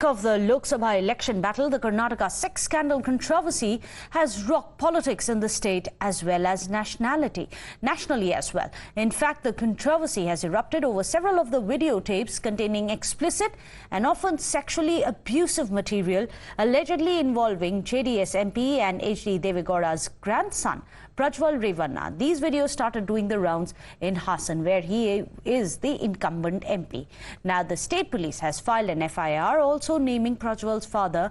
Of the Lok Sabha election battle, the Karnataka sex scandal controversy has rocked politics in the state as well as nationally as well. In fact, the controversy has erupted over several of the videotapes containing explicit and often sexually abusive material allegedly involving JDS MP and HD Devegowda's grandson, Prajwal Revanna. These videos started doing the rounds in Hassan, where he is the incumbent MP. Now, the state police has filed an FIR also naming Prajwal's father,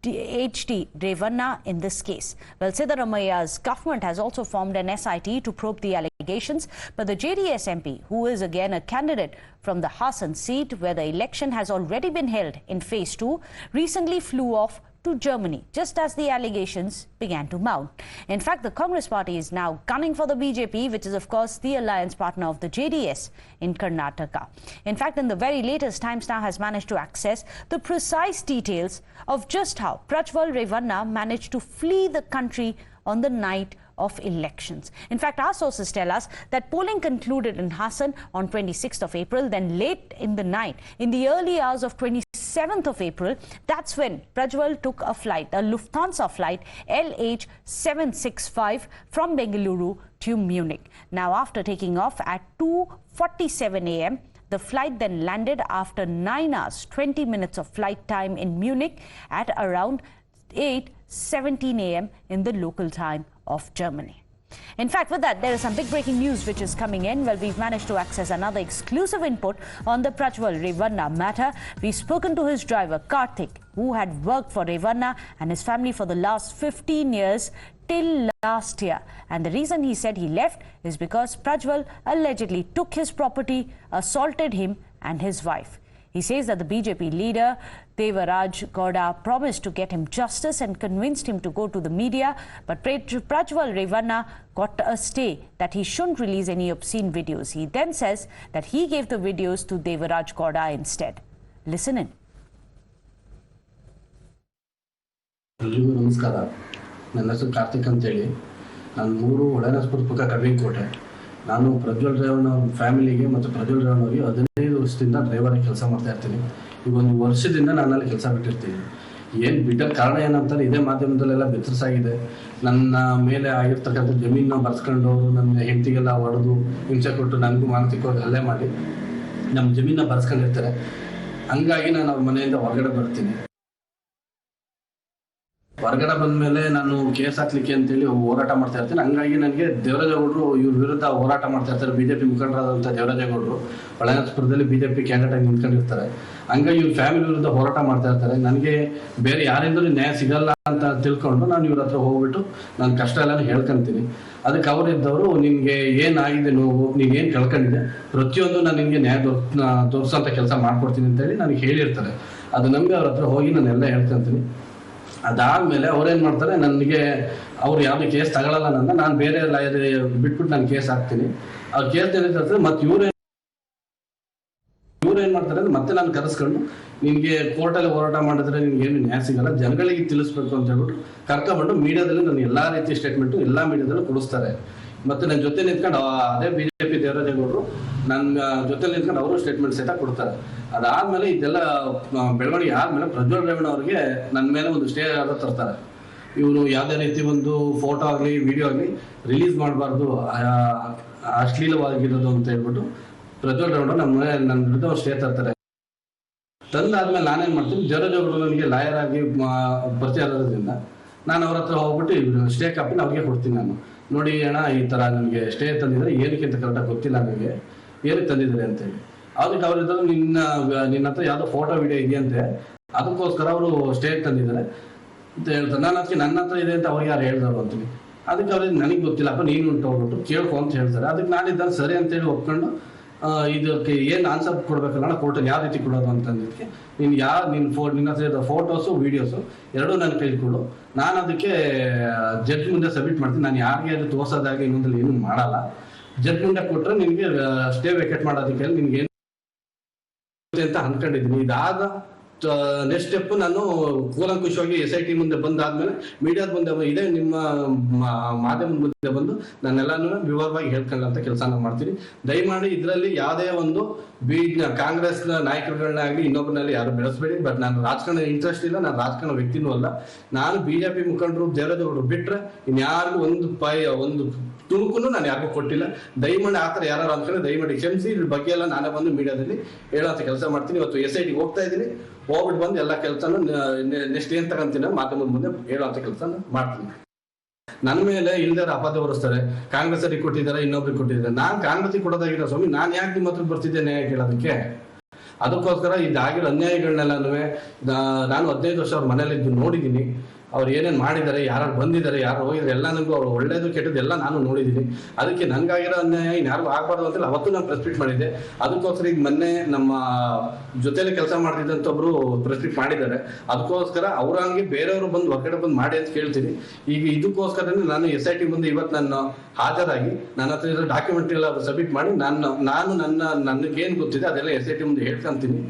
HD Revanna, in this case. Well, Siddaramaia's government has also formed an SIT to probe the allegations, but the JDS MP, who is again a candidate from the Hassan seat where the election has already been held in phase 2, recently flew off to Germany just as the allegations began to mount. In fact, the Congress party is now gunning for the BJP, which is of course the alliance partner of the JDS in Karnataka. In fact, in the very latest, Times Now has managed to access the precise details of just how Prajwal Revanna managed to flee the country on the night of elections. In fact, our sources tell us that polling concluded in Hassan on 26th of April, then late in the night, in the early hours of 27th of April, that's when Prajwal took a flight, a Lufthansa flight LH765 from Bengaluru to Munich. Now, after taking off at 2:47 a.m., the flight then landed after 9 hours, 20 minutes of flight time in Munich at around 8:17 a.m. in the local time of Germany. In fact, with that, there is some big breaking news which is coming in. Well, we've managed to access another exclusive input on the Prajwal Revanna matter. We've spoken to his driver, Karthik, who had worked for Revanna and his family for the last 15 years till last year. And the reason he said he left is because Prajwal allegedly took his property, assaulted him and his wife. He says that the BJP leader, Devaraj Gowda, promised to get him justice and convinced him to go to the media. But Prajwal Revanna got a stay that he shouldn't release any obscene videos. He then says that he gave the videos to Devaraj Gowda instead. Listen in. ನಮಸ್ಕಾರ. ನನ್ನ ಹೆಸರು ಕಾರ್ತಿಕ್ ಅಂತೇಳಿ. ನಾನು ಮೂರು ಒಳನಸ್ಪುರ ಪಕ್ಕ ಕಡ್ವಿಕೋಟೆ. ನಾನು ಪ್ರಜ್ವಲ್ ರೇವಣ್ಣ ಫ್ಯಾಮಿಲಿಗೆ ಮತ್ತು ಪ್ರಜ್ವಲ್ ರೇವಣ್ಣ ಅವರಿಗೆ 15 ವರ್ಷದಿಂದ ಡ್ರೈವರ್ ಕೆಲಸ ಮಾಡ್ತಾ ಇರ್ತೀನಿ. ಈಗ ಒಂದು ವರ್ಷದಿಂದ ನಾನು ಅಲ್ಲಿ ಕೆಲಸ ಬಿಟ್ಟಿರ್ತೀನಿ. ಏನು ಬಿಟ್ಟ ಕಾರಣ ಏನಂತಾರೆ, ಇದೇ ಮಾಧ್ಯಮದಲ್ಲೆಲ್ಲ ಬೆದರಿಸಾಗಿದೆ. ನನ್ನ ಮೇಲೆ ಆಗಿರ್ತಕ್ಕಂಥ ಜಮೀನನ್ನ ಬರ್ಸ್ಕೊಂಡು ನನ್ನ ಹೆಂಡತಿಗೆಲ್ಲ ಹೊಡೆದು ಹಿಂಸೆ ಕೊಟ್ಟು ನನಗೂ ಮಾನಸಿಕವಾಗಿ ಹಲ್ಲೆ ಮಾಡಿ ನಮ್ಮ ಜಮೀನನ್ನ ಬರ್ಸ್ಕೊಂಡಿರ್ತಾರೆ. ಹಂಗಾಗಿ ನಾನು ಅವ್ರ ಮನೆಯಿಂದ ಹೊರಗಡೆ ಬರ್ತೀನಿ. ಹೊರಗಡೆ ಬಂದ್ಮೇಲೆ ನಾನು ಕೇಸ್ ಹಾಕ್ಲಿಕ್ಕೆ ಅಂತೇಳಿ ಹೋರಾಟ ಮಾಡ್ತಾ ಇರ್ತೀನಿ. ಹಂಗಾಗಿ ನನಗೆ ದೇವರಾಜೇಗೌಡರು ಇವ್ರ ವಿರುದ್ಧ ಹೋರಾಟ ಮಾಡ್ತಾ ಇರ್ತಾರೆ. ಬಿಜೆಪಿ ಮುಖಂಡರಾದಂಥ ದೇವರಾಜೇಗೌಡರು ಒಳನಸ್ಪುರದಲ್ಲಿ ಬಿಜೆಪಿ ಕ್ಯಾಂಡಿಡೇಟ್ ಆಗಿ ನಿಂತ್ಕೊಂಡಿರ್ತಾರೆ. ಹಂಗಾಗಿ ಇವ್ರ ಫ್ಯಾಮಿಲಿ ವಿರುದ್ಧ ಹೋರಾಟ ಮಾಡ್ತಾ ಇರ್ತಾರೆ. ನನಗೆ ಬೇರೆ ಯಾರಿಂದಲೂ ನ್ಯಾಯ ಸಿಗಲ್ಲ ಅಂತ ತಿಳ್ಕೊಂಡು ನಾನು ಇವ್ರ ಹತ್ರ ಹೋಗ್ಬಿಟ್ಟು ನನ್ನ ಕಷ್ಟ ಎಲ್ಲ ಹೇಳ್ಕೊಂತೀನಿ. ಅದಕ್ಕೆ ಅವರಿದ್ದವರು, ನಿನ್ಗೆ ಏನಾಗಿದೆ ನೋವು, ನೀನೇನು ಕಳ್ಕೊಂಡಿದ್ದೆ, ಪ್ರತಿಯೊಂದು ನಾನು ನಿನ್ಗೆ ನ್ಯಾಯ ತೋರಿಸೋಂಥ ಕೆಲಸ ಮಾಡ್ಕೊಡ್ತೀನಿ ಅಂತೇಳಿ ನನಗೆ ಹೇಳಿರ್ತಾರೆ. ಅದು ನಮಗೆ ಅವ್ರ ಹತ್ರ ಹೋಗಿ ನಾನೆಲ್ಲ ಹೇಳ್ಕೊಂತೀನಿ. ಅದಾದ್ಮೇಲೆ ಅವ್ರೇನ್ ಮಾಡ್ತಾರೆ, ನನಗೆ ಅವ್ರು ಯಾವ್ದು ಕೇಸ್ ತಗೊಳ್ಳಲ್ಲ, ನಾನು ಬೇರೆ ಲಾಯರ್ ಬಿಟ್ಬಿಟ್ಟು ನಾನು ಕೇಸ್ ಹಾಕ್ತೀನಿ. ಅವ್ರ ಕೇಸ್ ಏನಿರ್ತದೆ ಮತ್ತೆ ಇವ್ರೇನ್ ಮಾಡ್ತಾರೆ ಅಂದ್ರೆ ಮತ್ತೆ ನಾನು ಕರೆಸ್ಕೊಂಡು, ನಿನ್ಗೆ ಕೋರ್ಟಲ್ಲಿ ಹೋರಾಟ ಮಾಡಿದ್ರೆ ನಿನ್ಗೆ ಏನು ನ್ಯಾಯ ಸಿಗಲ್ಲ, ಜನಗಳಿಗೆ ತಿಳಿಸ್ಬೇಕು ಅಂತ ಹೇಳ್ಬಿಟ್ಟು ಕರ್ಕೊಂಡ್ಬಂದು ಮೀಡಿಯಾದಲ್ಲಿ ನಾನು ಎಲ್ಲಾ ರೀತಿ ಸ್ಟೇಟ್ಮೆಂಟು ಎಲ್ಲಾ ಮೀಡಿಯಾದಲ್ಲೂ ಕೊಡಿಸ್ತಾರೆ. ಮತ್ತೆ ನನ್ನ ಜೊತೆ ನಿಂತ್ಕೊಂಡು ಅದೇ ಬಿಜೆಪಿ ದೇವರಾಜೇಗೌಡರು ನನ್ನ ಜೊತೆ ನಿಂತ್ಕೊಂಡು ಅವರು ಸ್ಟೇಟ್ಮೆಂಟ್ ಸಹಿತ ಕೊಡ್ತಾರೆ. ಅದಾದ್ಮೇಲೆ ಇದೆಲ್ಲ ಬೆಳವಣಿಗೆ ಆದ್ಮೇಲೆ ಪ್ರಜ್ವಲ್ ರೇವಣ್ಣ ಅವ್ರಿಗೆ ನನ್ನ ಮೇಲೆ ಒಂದು ಸ್ಟೇ ಆರ್ಡರ್ ತರ್ತಾರೆ. ಇವರು ಯಾವುದೇ ರೀತಿ ಒಂದು ಫೋಟೋ ಆಗಲಿ ವಿಡಿಯೋ ಆಗಲಿ ರಿಲೀಸ್ ಮಾಡಬಾರ್ದು, ಅಶ್ಲೀಲವಾಗಿರೋದು ಅಂತ ಹೇಳ್ಬಿಟ್ಟು ಪ್ರಜ್ವಲ್ ರೇವಣ್ಣ ನನ್ನ ವಿರುದ್ಧ ಸ್ಟೇ ತರ್ತಾರೆ. ತಂದಾದ್ಮೇಲೆ ನಾನೇನ್ ಮಾಡ್ತೀನಿ, ದೇವರಾಜೇಗೌಡರು ನನಗೆ ಲಾಯರ್ ಆಗಿ ಪರಿಚಯ ಆಗೋದ್ರಿಂದ ನಾನು ಅವ್ರ ಹತ್ರ ಹೋಗ್ಬಿಟ್ಟು ಸ್ಟೇ ಕಾಪಿನ ಅವ್ರಿಗೆ ಕೊಡ್ತೀನಿ. ನಾನು ನೋಡಿ ಅಣ್ಣ, ಈ ತರ ನನಗೆ ಸ್ಟೇ ತಂದಿದ್ರೆ ಏನಕ್ಕೆ ಅಂತ ಕರೆಕ್ಟಾಗಿ ಗೊತ್ತಿಲ್ಲ, ನನಗೆ ಏನಕ್ಕೆ ತಂದಿದ್ದಾರೆ ಅಂತೇಳಿ. ಅದಕ್ಕೆ ಅವ್ರಿದ್ರು ನಿನ್ನ ಹತ್ರ ಯಾವ್ದೋ ಫೋಟೋ ವಿಡಿಯೋ ಇದೆಯಂತೆ, ಅದಕ್ಕೋಸ್ಕರ ಅವರು ಸ್ಟೇ ತಂದಿದ್ದಾರೆ ಅಂತ ಹೇಳ್ತಾರೆ. ನಾನು ಅದಕ್ಕೆ ನನ್ನ ಹತ್ರ ಇದೆ ಅಂತ ಅವ್ರಿಗೆ ಯಾರು ಹೇಳ್ದವ್ರು ಅಂತೀನಿ. ಅದಕ್ಕೆ ಅವ್ರಿಗೆ ನನಗೆ ಗೊತ್ತಿಲ್ಲಪ್ಪ, ನೀನು ಉಂಟು ಹೋಗ್ಬಿಟ್ಟು ಕೇಳ್ಕೊ ಅಂತ ಹೇಳ್ತಾರೆ. ಅದಕ್ಕೆ ನಾನಿದ್ದಾಗ ಸರಿ ಅಂತೇಳಿ ಒಪ್ಕೊಂಡು ಇದಕ್ಕೆ ಏನು ಆನ್ಸರ್ ಕೊಡ್ಬೇಕಲ್ಲ ಕೋರ್ಟಲ್ಲಿ ಯಾವ ರೀತಿ ಕೊಡೋದು ಅಂತಂದಿದ್ದಕ್ಕೆ, ನೀನು ನಿನ್ನ ಹತ್ರ ಫೋಟೋಸು ವಿಡಿಯೋಸು ಎರಡೂ ನನ್ನ ಕೈಲಿ ಕೊಡು, ನಾನು ಅದಕ್ಕೆ ಜಡ್ಜ್ ಮುಂದೆ ಸಬ್ಮಿಟ್ ಮಾಡ್ತೀನಿ. ನಾನು ಯಾರಿಗೆ ಅದು ತೋರ್ಸೋದಾಗಿ ಇನ್ನೊಂದಲ್ಲಿ ಏನು ಮಾಡಲ್ಲ. ಜಡ್ಜ್ ಮುಂದೆ ಕೊಟ್ಟರೆ ನಿನಗೆ ಸ್ಟೇ ವೇಕೇಟ್ ಮಾಡೋದಕ್ಕೆ ನಿನ್ಗೆ ಏನು ಅಂತ ಅನ್ಕೊಂಡಿದ್ದೀನಿ. ಇದಾದ ನೆಕ್ಸ್ಟ್ ಸ್ಟೆಪ್ ನಾನು ಕೂಲಂಕುಷವಾಗಿ SIT ಮುಂದೆ ಬಂದಾದ್ಮೇಲೆ ಮೀಡಿಯಾದ ಮುಂದೆ ಇದೇ ನಿಮ್ಮ ಮಾಧ್ಯಮದ ಮುಂದೆ ಬಂದು ನಾನೆಲ್ಲಾನು ವಿವರವಾಗಿ ಹೇಳ್ಕೊಳ್ಳೋ ಅಂತ ಕೆಲಸ ಮಾಡ್ತೀನಿ. ದಯಮಾಡಿ ಇದರಲ್ಲಿ ಯಾವುದೇ ಒಂದು ಕಾಂಗ್ರೆಸ್ ನಾಯಕರುಗಳನ್ನಾಗಲಿ ಇನ್ನೊಬ್ಬರಲ್ಲಿ ಯಾರು ಬೆಳೆಸಬೇಡಿ. ಬಟ್ ನಾನು ರಾಜಕಾರಣ ಇಂಟ್ರೆಸ್ಟ್ ಇಲ್ಲ, ನಾನು ರಾಜಕಾರಣ ವ್ಯಕ್ತಿನೂ ಅಲ್ಲ. ನಾನು BJP ಮುಖಂಡರು ದೇವರಾಜ್ ಬಿಟ್ರೆ ಇನ್ಯಾರಿಗೂ ಒಂದು ತುಣುಕು ನಾನು ಯಾರಿಗೂ ಕೊಟ್ಟಿಲ್ಲ. ದಯಮಾಡಿ ಆತರ ಯಾರು ಅಂದ್ಕೊಂಡ್ರೆ ದಯಮಾಡಿ ಕ್ಷಮಿಸಿ. ಇದ್ರ ಬಗ್ಗೆ ಎಲ್ಲ ನಾನೇ ಬಂದು ಮೀಡಿಯಾದಲ್ಲಿ ಹೇಳೋಂಥ ಕೆಲಸ ಮಾಡ್ತೀನಿ. ಇವತ್ತು SIT ಹೋಗ್ತಾ ಇದ್ದೀನಿ, ಹೋಗ್ಬಿಟ್ಟು ಬಂದು ಎಲ್ಲ ಕೆಲಸನೂ ನೆಕ್ಸ್ಟ್ ಏನ್ ತಗೊಂತೀನಿ ಮಾಧ್ಯಮದ ಮುಂದೆ ಹೇಳುವಂತ ಕೆಲಸ ಮಾಡ್ತೀನಿ. ನನ್ನ ಮೇಲೆ ಇಲ್ದಾರ ಅಪವಾದ ಹೊರಿಸ್ತಾರೆ, ಕಾಂಗ್ರೆಸ್ ಅವ್ರಿಗೆ ಕೊಟ್ಟಿದ್ದಾರೆ, ಇನ್ನೊಬ್ರಿಗೆ ಕೊಟ್ಟಿದ್ದಾರೆ. ನಾನ್ ಕಾಂಗ್ರೆಸ್ಗೆ ಕೊಡೋದಾಗಿರೋ ಸ್ವಾಮಿ, ನಾನ್ ಯಾಕೆ ನಿಮ್ಮ ಹತ್ರ ಬರ್ತಿದ್ದೆ ನ್ಯಾಯ ಕೇಳೋದಕ್ಕೆ? ಅದಕ್ಕೋಸ್ಕರ ಇದಾಗಿರೋ ಅನ್ಯಾಯಗಳನ್ನೆಲ್ಲಾನು ನಾನು 15 ವರ್ಷ ಅವ್ರ ಮನೇಲಿದ್ದು ನೋಡಿದ್ದೀನಿ. ಅವ್ರು ಏನೇನ್ ಮಾಡಿದ್ದಾರೆ, ಯಾರು ಬಂದಿದ್ದಾರೆ, ಯಾರು ಹೋಗಿದ್ದಾರೆ, ಎಲ್ಲ ನನಗೂ ಅವ್ರು ಒಳ್ಳೇದು ಕೆಟ್ಟದ್ದು ಎಲ್ಲ ನಾನು ನೋಡಿದ್ದೀನಿ. ಅದಕ್ಕೆ ನನ್ಗಾಗಿರೋ ಅನ್ಯಾಯ ಇನ್ಯಾರಿಗೂ ಆಗ್ಬಾರ್ದು ಅಂತೇಳಿ ಅವತ್ತು ನಾನು ಪ್ರೆಸ್ ಮೀಟ್ ಮಾಡಿದ್ದೆ. ಅದಕ್ಕೋಸ್ಕರ ಈಗ ಮೊನ್ನೆ ನಮ್ಮ ಜೊತೆಲೆ ಕೆಲಸ ಮಾಡ್ತಿದ್ದಂತ ಒಬ್ರು ಪ್ರೆಸ್ ಮೀಟ್ ಮಾಡಿದ್ದಾರೆ. ಅದಕ್ಕೋಸ್ಕರ ಅವ್ರಂಗೆ ಬೇರೆಯವರು ಬಂದು ಹೊರಗಡೆ ಬಂದು ಮಾಡಿ ಅಂತ ಕೇಳ್ತೀನಿ. ಈಗ ಇದಕ್ಕೋಸ್ಕರ ನಾನು SIT ಮುಂದೆ ಇವತ್ತು ನಾನು ಹಾಜರಾಗಿ ನನ್ನ ಹತ್ರ ಡಾಕ್ಯುಮೆಂಟ್ ಎಲ್ಲ ಸಬ್ಮಿಟ್ ಮಾಡಿ ನನಗೇನು ಗೊತ್ತಿದೆ ಅದೆಲ್ಲ SIT ಮುಂದೆ ಹೇಳ್ಕೊಂತೀನಿ.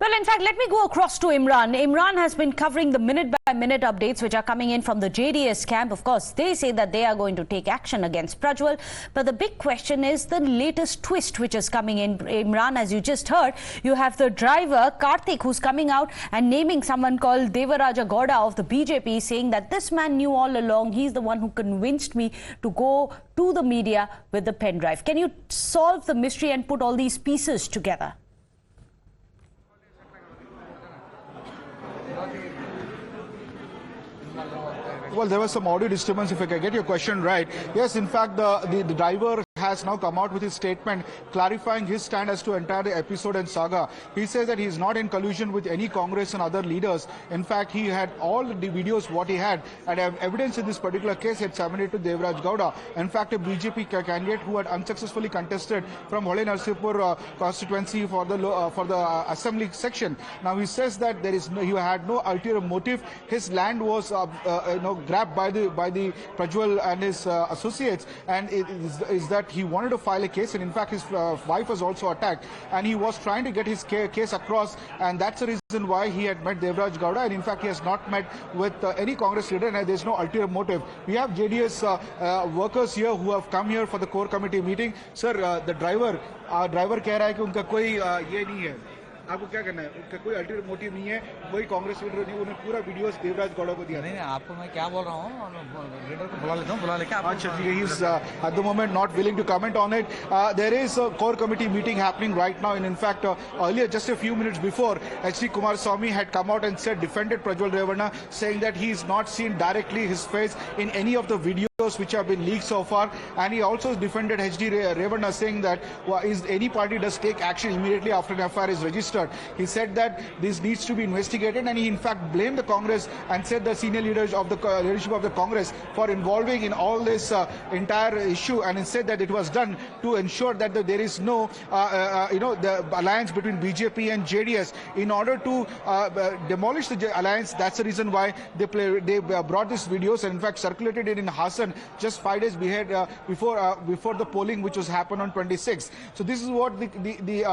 Well, in fact, let me go across to Imran. Imran has been covering the minute-by-minute updates which are coming in from the JDS camp. Of course, they say that they are going to take action against Prajwal. But the big question is the latest twist which is coming in. Imran, as you just heard, you have the driver, Karthik, who's coming out and naming someone called Devaraja Gowda of the BJP, saying that this man knew all along. He's the one who convinced me to go to the media with the pen drive. Can you solve the mystery and put all these pieces together? Well, there was some audio disturbance, if I can get your question right. Yes, in fact, the driver has now come out with his statement clarifying his stand as to entire episode and saga. He says that he is not in collusion with any Congress and other leaders. In fact, he had all the videos what he had, and evidence in this particular case had submitted to Devaraj Gowda. In fact, a BJP candidate who had unsuccessfully contested from Hole Narsipur constituency for the assembly section. Now he says that he had no ulterior motive. His land was grabbed by the Prajwal and his associates, and it is that he wanted to file a case, and in fact his wife was also attacked, and he was trying to get his case across, and that's the reason why he had met Devaraj Gowda, and in fact he has not met with any Congress leader, and there's no ulterior motive. We have JDS workers here who have come here for the core committee meeting. Sir, the driver कह रहा है कि उनका कोई ये नहीं है, आपको क्या करना है? उनका कोई अल्टीरियर मोटिव नहीं है, कोई कांग्रेस लीडर नहीं, उन्हें पूरा वीडियोस देवराज गौड़ा को दिया। नहीं, आपको मैं क्या बोल रहा हूँ, लीडर को बुला लेता हूँ, बुला लेके अच्छा ठीक है, he is at the moment not willing to comment on it. There is a core committee meeting happening right now, and in fact earlier, just a few minutes before, H.D. Kumaraswamy had come out and said, defended Prajwal Revanna, saying that he is not seen directly his face in any of the videos which have been leaked so far, and he also defended H.D. Revanna, saying that any party does take action immediately after an FIR is registered. He said that this needs to be investigated, and he in fact blamed the Congress and said the senior leadership of the Congress for involving in all this entire issue, and he said that it was done to ensure that there is no the alliance between BJP and JDS in order to demolish the alliance. That's the reason why they brought these videos and in fact circulated it in Hassan just 5 days before the polling, which was happened on 26th. So this is what the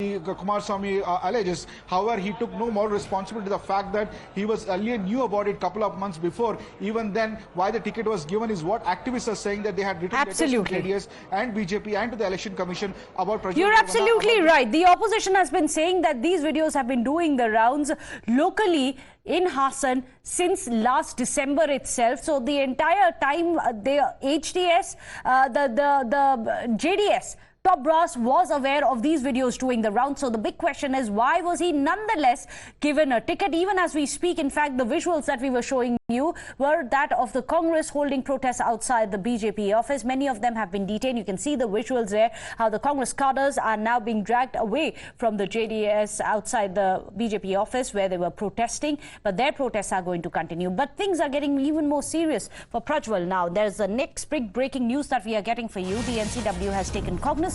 Kumaraswamy alleges. However, he took no more responsibility to the fact that he was earlier knew about it a couple of months before. Even then, why the ticket was given is what activists are saying, that they had written letters to JDS and BJP and to the Election Commission about Prajwal. You're absolutely right. The opposition has been saying that these videos have been doing the rounds locally in Hassan since last December itself. So the entire time the HDS, the JDS top brass was aware of these videos doing the rounds. So the big question is, why was he nonetheless given a ticket? Even as we speak, in fact, the visuals that we were showing you were that of the Congress holding protests outside the BJP office. Many of them have been detained. You can see the visuals there, how the Congress cadres are now being dragged away from the JDS outside the BJP office where they were protesting. But their protests are going to continue. But things are getting even more serious for Prajwal now. There's the next big breaking news that we are getting for you. The NCW has taken cognizance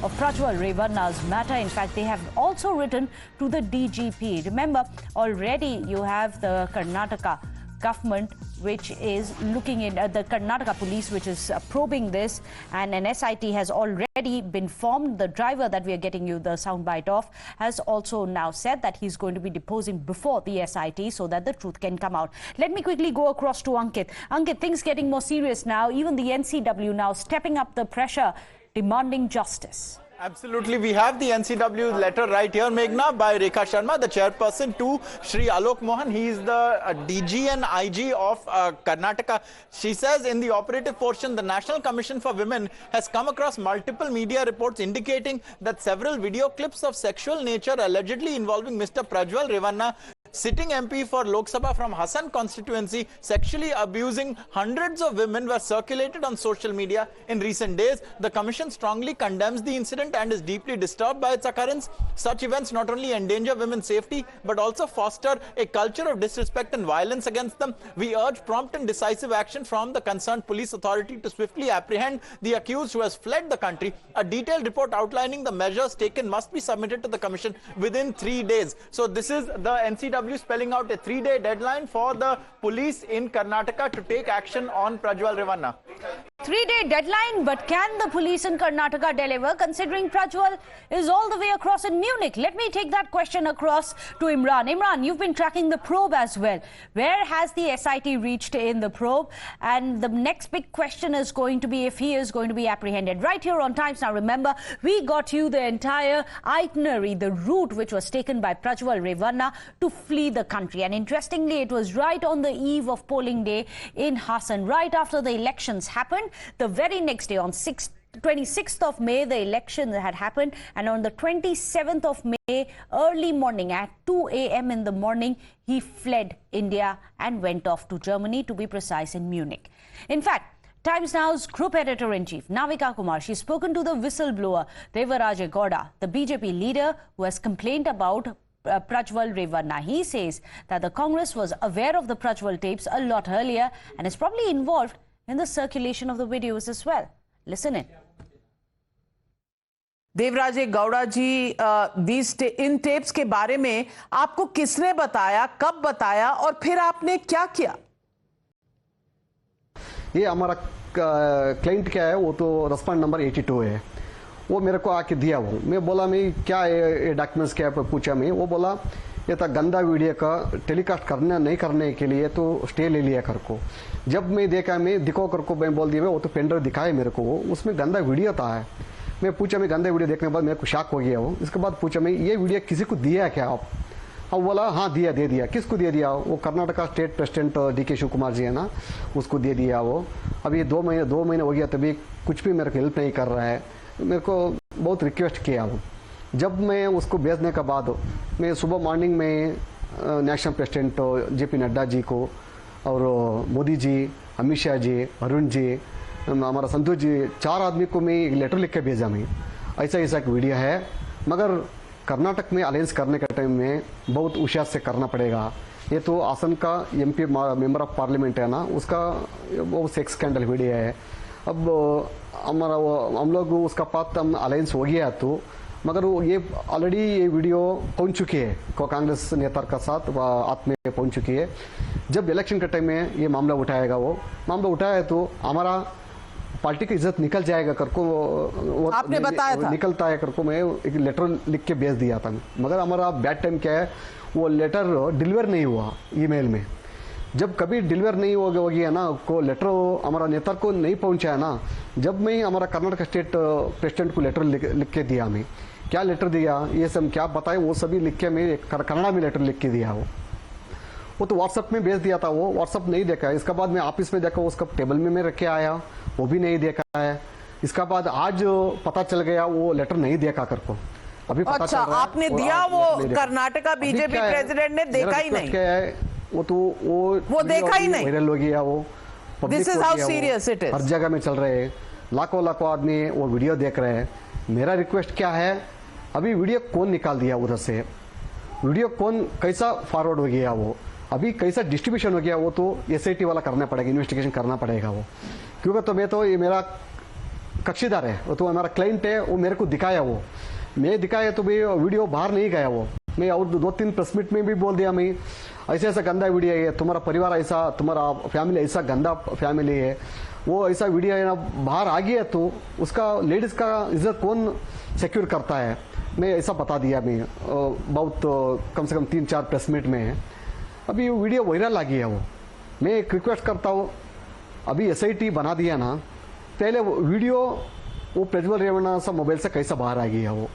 of Prajwal Revanna's matter. In fact, they have also written to the DGP. Remember, already you have the Karnataka government which is looking in the Karnataka police which is probing this, and an SIT has already been formed. The driver that we are getting you the soundbite of has also now said that he's going to be deposing before the SIT so that the truth can come out. Let me quickly go across to Ankit. Ankit, things getting more serious now. Even the NCW now stepping up the pressure, demanding justice. Absolutely. We have the NCW letter right here, Meghna, by Rekha Sharma, the chairperson, to Shri Alok Mohan. He is the DG and IG of Karnataka. She says in the operative portion, the National Commission for Women has come across multiple media reports indicating that several video clips of sexual nature allegedly involving Mr. Prajwal Revanna, sitting MP for Lok Sabha from Hassan constituency, sexually abusing hundreds of women, were circulated on social media in recent days. The commission strongly condemns the incident and is deeply disturbed by its occurrence. Such events not only endanger women's safety but also foster a culture of disrespect and violence against them. We urge prompt and decisive action from the concerned police authority to swiftly apprehend the accused who has fled the country. A detailed report outlining the measures taken must be submitted to the commission within 3 days. So this is the NCW spelling out a 3-day deadline for the police in Karnataka to take action on Prajwal Revanna. 3-day deadline, but can the police in Karnataka deliver, considering Prajwal is all the way across in Munich? Let me take that question across to Imran. Imran, you've been tracking the probe as well. Where has the SIT reached in the probe? And the next big question is going to be if he is going to be apprehended. Right here on Times Now, remember, we got you the entire itinerary, the route which was taken by Prajwal Revanna to flee the country. And interestingly, it was right on the eve of polling day in Hassan, right after the elections happened. The very next day, on 26th of May, the election had happened, and on the 27th of May, early morning at 2 a.m. in the morning, he fled India and went off to Germany, to be precise, in Munich. In fact, Times Now's group editor-in-chief, Navika Kumar, she's spoken to the whistleblower, Devaraje Gowda, the BJP leader who has complained about Prajwal Revanna. He says that the Congress was aware of the Prajwal tapes a lot earlier and is probably involved in the circulation of the videos as well. Listen in. Devaraje Gowda ji, इन tapes के बारे में आपको किसने बताया, कब बताया और फिर आपने क्या किया? ये हमारा क्लाइंट क्या है, वो तो रेस्पॉन्ड नंबर 82 है, वो मेरे को आके दिया। वो मैं बोला मैं क्या ये डॉक्यूमेंट्स क्या पूछा मैं, वो बोला ये था गंदा वीडियो का टेलीकास्ट करना नहीं करने के लिए तो स्टे ले लिया कर को। जब मैं देखा, मैं दिखो कर को मैं बोल दिया, मैं वो तो पेनड्राइव दिखाया मेरे को, वो उसमें गंदा वीडियो था है। मैं पूछा, मैं गंदा वीडियो देखने के बाद मेरे को शॉक हो गया। वो इसके बाद पूछा मैं ये वीडियो किसी को दिया क्या आप? अब बोला हाँ दिया, दे दिया। किसको दे दिया? वो Karnataka state president DK Shiv Kumar ji है ना, उसको दे दिया। वो अभी 2 महीने हो गया, तभी कुछ भी मेरे को हेल्प नहीं कर रहा है। मेरे को बहुत रिक्वेस्ट किया। वो जब मैं उसको भेजने के बाद मैं सुबह मॉर्निंग में national president JP Nadda ji को और मोदी जी, अमित शाह जी, अरुण जी, हमारा संतोष जी, 4 आदमी को मैं एक लेटर लिख के भेजा। मैं ऐसा एक वीडियो है, मगर कर्नाटक में अलायंस करने के टाइम में बहुत होशियार से करना पड़ेगा। ये तो आसन का MP मेंबर ऑफ पार्लियामेंट है ना, उसका वो सेक्स स्कैंडल वीडियो है। अब हमारा हम लोग उसका पास अलायंस हो गया, तो मगर वो ये ऑलरेडी ये वीडियो पहुंच चुकी है कांग्रेस नेता के साथ, हाथ में पहुंच चुकी है। जब इलेक्शन के टाइम में ये मामला उठाएगा, वो मामला उठाया तो हमारा पार्टी की इज्जत निकल जाएगा करको वो आपने बताया था, निकलता है करको मैं एक लेटर लिख के भेज दिया था। मगर हमारा बैड टाइम क्या है, वो लेटर डिलीवर नहीं हुआ ईमेल में। जब कभी डिलीवर नहीं हो गया ना, को लेटर हमारा नेता को नहीं पहुंचा है ना, जब मैं हमारा कर्नाटक स्टेट प्रेसिडेंट को लेटर लिख के दिया। मैं क्या लेटर दिया, ये सब क्या बताए, वो सभी लिख के मैं कन्नड़ा में लेटर लिख के दिया। वो तो व्हाट्सएप में भेज दिया था, वो व्हाट्सएप नहीं देखा। इसके बाद मैं ऑफिस में देखा, उसका टेबल में मैं रख के आया, वो भी नहीं देखा है। इसका बाद आज पता चल गया वो लेटर नहीं देखा करको, अभी पता चल रहा है। आपने दिया, वो कर्नाटका बीजेपी प्रेसिडेंट ने देखा ही नहीं। वो तो वो देखा ही नहीं, वायरल हो गया। वो this is how serious it is. हर जगह में चल रहे हैं, लाखों आदमी वो वीडियो देख रहे हैं। मेरा रिक्वेस्ट क्या है, अभी वीडियो कौन निकाल दिया उधर से, वीडियो कौन कैसा फॉरवर्ड हो गया, वो अभी कैसा डिस्ट्रीब्यूशन हो गया, वो तो SIT वाला करना पड़ेगा, इन्वेस्टिगेशन करना पड़ेगा वो। क्योंकि तो मैं तो ये मेरा कक्षीदार है, वो तो हमारा क्लाइंट है, वो मेरे को दिखाया, वो मैं दिखाया तो भी वीडियो बाहर नहीं गया। वो मैं और 2-3 प्रेस मीट में भी बोल दिया मैं ऐसा ऐसा गंदा वीडियो है, तुम्हारा परिवार ऐसा, तुम्हारा फैमिली ऐसा गंदा फैमिली है, वो ऐसा वीडियो है ना बाहर आ गया तो उसका लेडीज़ का इज्जत कौन सिक्योर करता है, मैं ऐसा बता दिया मैं बहुत कम से कम 3-4 प्रेस मीट में। अभी वीडियो वायरल आ गया वो, मैं एक रिक्वेस्ट करता हूँ अभी SIT बना दिया ना, पहले वो वीडियो वो प्रज्वल रेवन्ना सा मोबाइल से कैसा बाहर आ गया वो,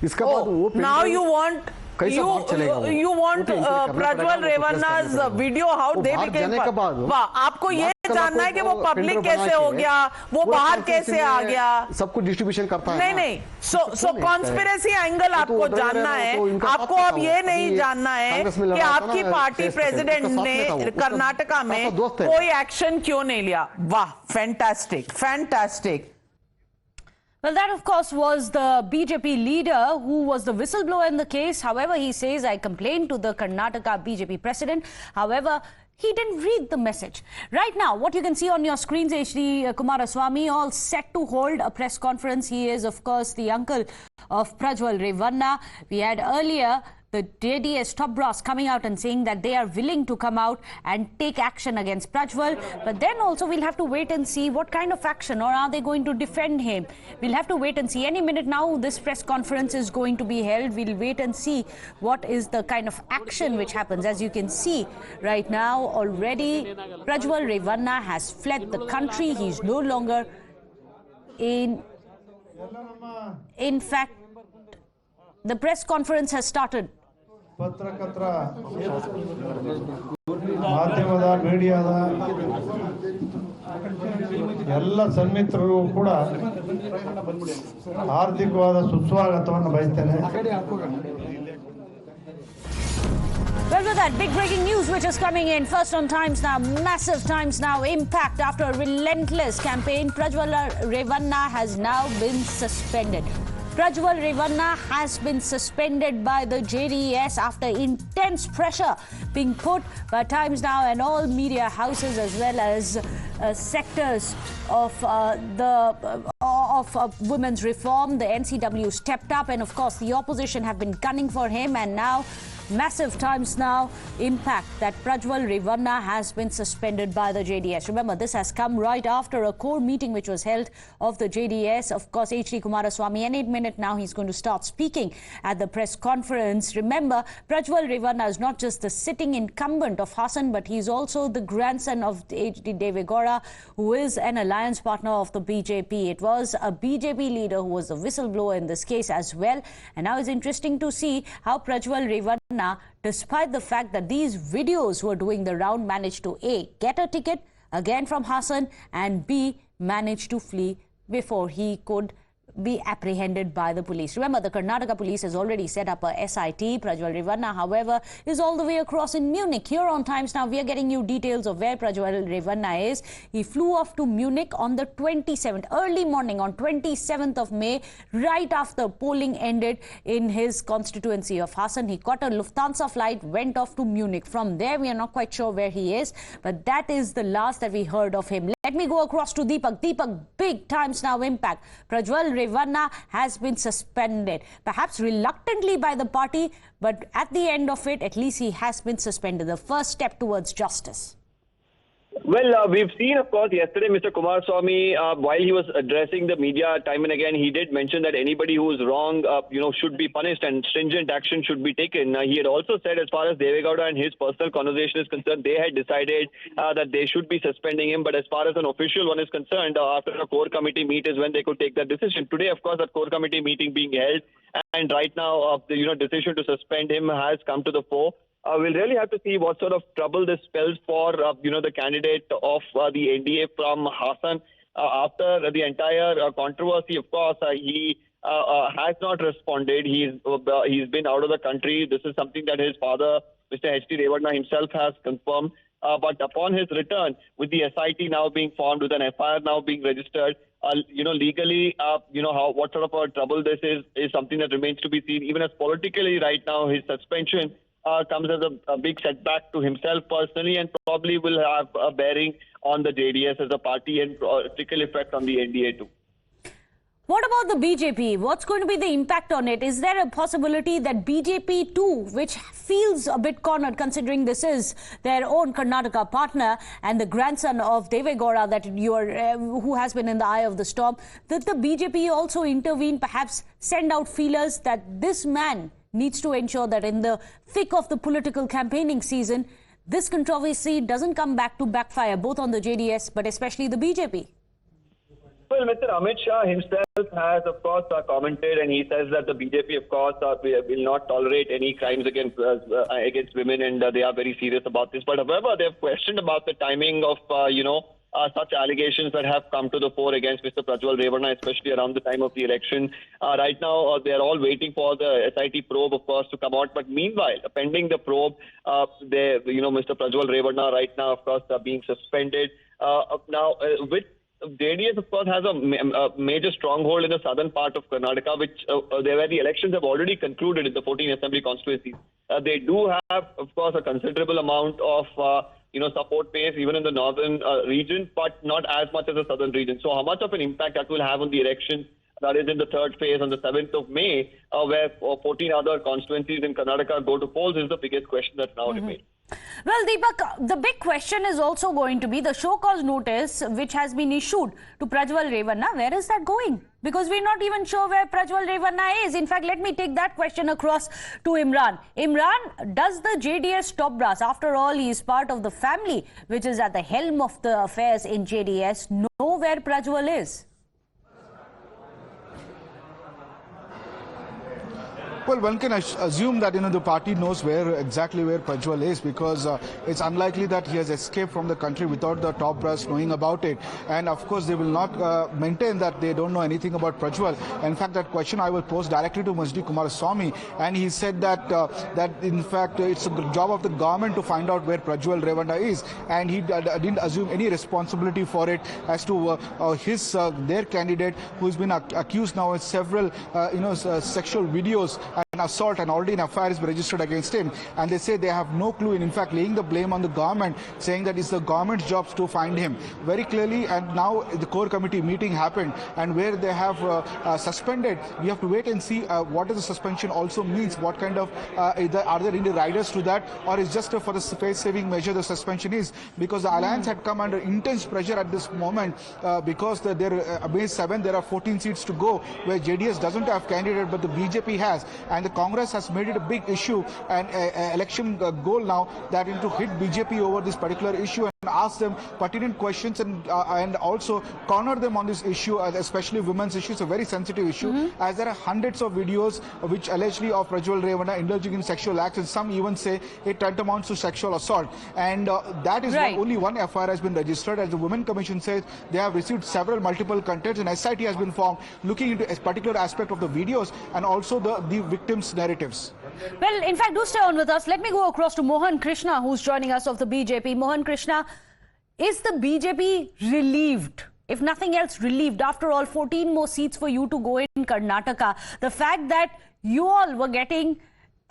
इसका बाद वो नाउ यू वांट कैसा बाहर चलेगा वो? you want वो तो इंक्वायरी करना प्रज्वल पड़ेगा, वो रेवन्ना's प्रोसेस करना video how वो they बाहर became जाने के बाद वाह, आपको ये बात जानना है कि वो करना पब्लिक पेंटर कैसे बना हो के गया, वो बाहर कैसे आ गया, सब कुछ डिस्ट्रीब्यूशन करता है नहीं ना। नहीं, सो नहीं कॉन्स्पिरेसी एंगल तो आपको उधर जानना रहना है, तो इनका आपको साथ अब था ये वो, नहीं अभी जानना है कांग्रेस में कि लड़ा था आपकी ना, पार्टी उसका प्रेसिडेंट साथ में था वो, ने उसका कर्नाटका में दोस्त है। कोई एक्शन क्यों नहीं लिया? वाह, fantastic fantastic. Well, that of course was the BJP leader who was the whistleblower in the case. However, he says, I complained to the Karnataka BJP president. However, he didn't read the message. Right now, what you can see on your screens, HD Kumaraswamy, all set to hold a press conference. He is, of course, the uncle of Prajwal Revanna. We had earlier the JDS top brass coming out and saying that they are willing to come out and take action against Prajwal. But then also we'll have to wait and see what kind of action, or are they going to defend him? We'll have to wait and see. Any minute now this press conference is going to be held. We'll wait and see what is the kind of action which happens. As you can see right now already, Prajwal Revanna has fled the country. He's no longer in fact, the press conference has started. ಪತ್ರಕರ್ತರ ಮಾಧ್ಯಮದ ಮೀಡಿಯಾದ ಎಲ್ಲ ಸನ್ಮಿತ್ರರು ಕೂಡ ಹಾರ್ದಿಕವಾದ ಸುಸ್ವಾಗತವನ್ನು ಬಯಸ್ತೇನೆ. Well, with that, big breaking news which is coming in. First on Times Now, massive Times Now impact after a relentless campaign. Prajwal Revanna has now been suspended. Prajwal Revanna has been suspended by the JDS after intense pressure being put by Times Now and all media houses, as well as sectors of women's reform. The NCW stepped up, and of course the opposition have been gunning for him, and now massive Times Now impact that Prajwal Revanna has been suspended by the JDS. Remember, this has come right after a core meeting which was held of the JDS. Of course, HD Kumaraswamy, any minute now he's going to start speaking at the press conference. Remember, Prajwal Revanna is not just the sitting incumbent of Hassan, but he's also the grandson of HD Devegowda, who is an alliance partner of the BJP. It was a BJP leader who was the whistleblower in this case as well. And now it's interesting to see how Prajwal Revanna, despite the fact that these videos were doing the round, managed to A, get a ticket again from Hassan, and B, managed to flee before he could be apprehended by the police. Remember, the Karnataka police has already set up a SIT. Prajwal Revanna, however, is all the way across in Munich. Here on Times Now, we are getting you details of where Prajwal Revanna is. He flew off to Munich on the 27th, early morning on 27th of May, right after polling ended in his constituency of Hassan. He caught a Lufthansa flight, went off to Munich. From there, we are not quite sure where he is, but that is the last that we heard of him. Let me go across to Deepak. Deepak, big Times Now impact. Prajwal Revanna has been suspended, perhaps reluctantly by the party, but at the end of it, at least he has been suspended. The first step towards justice. Well, we've seen, of course, yesterday Mr. Kumaraswamy, while he was addressing the media time and again, he did mention that anybody who is wrong, should be punished and stringent action should be taken. He had also said, as far as Devegowda and his personal conversation is concerned, they had decided that they should be suspending him. But as far as an official one is concerned, after a core committee meet is when they could take that decision. Today, of course, that core committee meeting being held, and right now, the decision to suspend him has come to the fore. We'll really have to see what sort of trouble this spells for, the candidate of the NDA from Hassan. After the entire controversy, of course, he has not responded. He's been out of the country. This is something that his father, Mr. H.D. Revanna himself, has confirmed. But upon his return, with the SIT now being formed, with an FIR now being registered, legally, what sort of a trouble this is something that remains to be seen. Even as politically right now, his suspension comes as a big setback to himself personally, and probably will have a bearing on the JDS as a party and trickle effect on the NDA too. What about the BJP? What's going to be the impact on it? Is there a possibility that BJP too, which feels a bit cornered considering this is their own Karnataka partner and the grandson of Deve Gowda that who has been in the eye of the storm, that the BJP also intervene, perhaps send out feelers that this man needs to ensure that in the thick of the political campaigning season, this controversy doesn't come back to backfire both on the JDS but especially the BJP? Well, Mr. Amit Shah himself has, of course, commented, and he says that the BJP, of course, will not tolerate any crimes against women, and they are very serious about this. But however, they have questioned about the timing of, such allegations that have come to the fore against Mr. Prajwal Revanna, especially around the time of the election. Right now, they are all waiting for the SIT probe, of course, to come out. But meanwhile, pending the probe, Mr. Prajwal Revanna right now, of course, being suspended. With JDS, of course, has a major stronghold in the southern part of Karnataka, where the elections have already concluded in the 14 assembly constituencies. They do have, of course, a considerable amount of support base even in the northern region, but not as much as the southern region. So how much of an impact that will have on the election that is in the third phase on the 7th of May, where 14 other constituencies in Karnataka go to polls, is the biggest question that now remains. Well, Deepak, the big question is also going to be the show cause notice which has been issued to Prajwal Revanna. Where is that going? Because we're not even sure where Prajwal Revanna is. In fact, let me take that question across to Imran. Imran, does the JDS top brass, after all, he is part of the family which is at the helm of the affairs in JDS, know where Prajwal is? Well, one can assume that the party knows exactly where Prajwal is, because it's unlikely that he has escaped from the country without the top brass knowing about it. And of course, they will not maintain that they don't know anything about Prajwal. In fact, that question I will pose directly to H.D. Kumaraswamy, and he said that in fact it's a job of the government to find out where Prajwal Revanna is, and he didn't assume any responsibility for it as to their candidate, who's been accused now of several sexual videos and assault, and already an FIR is registered against him. And they say they have no clue, in fact laying the blame on the government, saying that it's the government's job to find him very clearly. And now the core committee meeting happened, and where they have suspended, we have to wait and see what the suspension also means. What kind of are there any riders to that, or is just for the face-saving measure the suspension is? Because the alliance had come under intense pressure at this moment, because there May 7 there are 14 seats to go, where JDS doesn't have candidate but the BJP has. And the Congress has made it a big issue and election goal now, that to hit BJP over this particular issue and ask them pertinent questions and also corner them on this issue, especially women's issue. It's a very sensitive issue, as there are hundreds of videos which allegedly of Prajwal Revanna indulging in sexual acts, and some even say it tantamounts to sexual assault. And that is right. Only one FIR has been registered. As the Women Commission says, they have received multiple contents, and SIT has been formed looking into a particular aspect of the videos and also the victims' narratives. Well, in fact, do stay on with us. Let me go across to Mohan Krishna, who's joining us of the BJP. Mohan Krishna, is the BJP relieved? If nothing else, relieved. After all, 14 more seats for you to go in Karnataka. The fact that you all were getting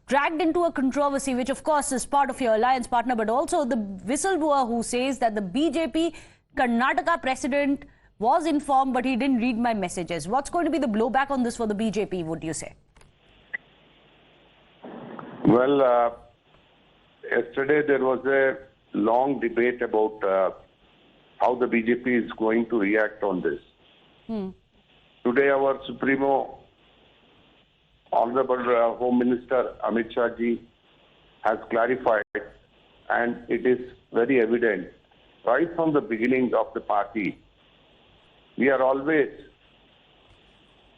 dragged into a controversy, which of course is part of your alliance partner, but also the whistleblower who says that the BJP Karnataka president was informed, but he didn't read my messages. What's going to be the blowback on this for the BJP, would you say? Well, yesterday there was a long debate about how the BJP is going to react on this. Today our Supremo, Honorable Home Minister Amit Shah ji has clarified, and it is very evident right from the beginning of the party, we are always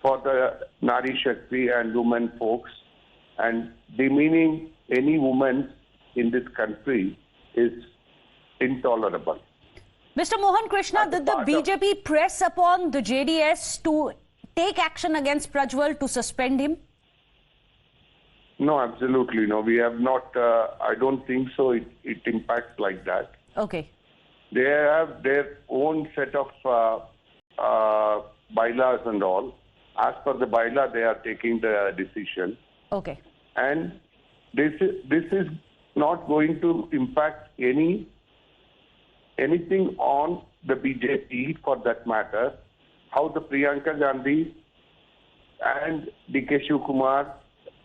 for the Nari Shakti and women folks, and demeaning any woman in this country is intolerable. Mr. Mohan Krishna, did the BJP press upon the JDS to take action against Prajwal, to suspend him? No, absolutely no. We have not, I don't think so. It impacts like that. Okay. They have their own set of bylaws and all. As per the bylaw, they are taking the decision. Okay. And this is not going to impact anything on the BJP for that matter. How the Priyanka Gandhi and DK Shivkumar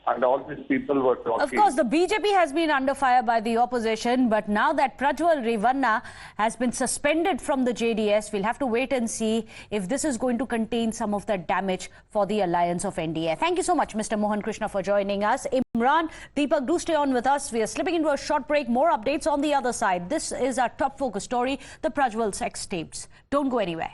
and all these people were talking. Of course, the BJP has been under fire by the opposition, but now that Prajwal Revanna has been suspended from the JDS, we'll have to wait and see if this is going to contain some of the damage for the alliance of NDA. Thank you so much, Mr. Mohan Krishna, for joining us. Imran, Deepak, do stay on with us. We are slipping into a short break. More updates on the other side. This is our top focus story, the Prajwal sex tapes. Don't go anywhere.